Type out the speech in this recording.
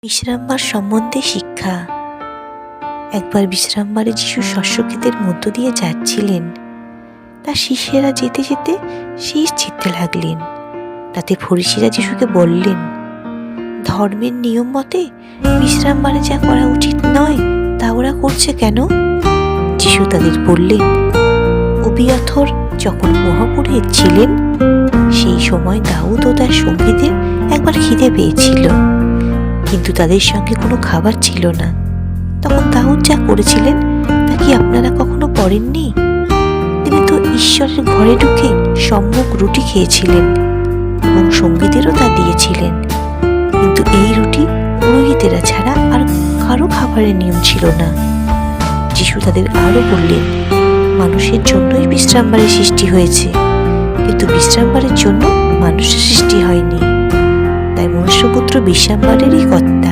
বিশ্রামবার সম্বন্ধে শিক্ষা। একবার বিশ্রামবারে যিশু শস্যক্ষেতের মধ্য দিয়ে যাচ্ছিলেন। তার শিষ্যেরা যেতে যেতে শীষ ছিঁড়তে লাগলেন। তাতে ফরিসিরা যিশুকে বললেন, ধর্মের নিয়ম মতে বিশ্রামবারে যা করা উচিত নয় তা ওরা করছে কেন? যিশু তাদের বললেন, অবিয়াথর যখন মহাপুরে ছিলেন সেই সময় দাউদ ও তার সঙ্গীদের একবার খিদে পেয়েছিল, কিন্তু তাদের সঙ্গে কোনো খাবার ছিল না। তখন দাউদ যা করেছিলেন তা কি আপনারা কখনো পড়েননি? তিনি তো ঈশ্বরের ঘরে ঢুকে সম্মুখ রুটি খেয়েছিলেন এবং সঙ্গীদেরও তা দিয়েছিলেন, কিন্তু এই রুটি পুরোহিতেরা ছাড়া আর কারো খাবারের নিয়ম ছিল না। যিশু তাদের আরও বললেন, মানুষের জন্যই বিশ্রামবারের সৃষ্টি হয়েছে, কিন্তু বিশ্রামবারের জন্য মানুষের সৃষ্টি হয়নি। তাই মনুষ্যপুত্র বিশ্রামবারেরই কর্তা।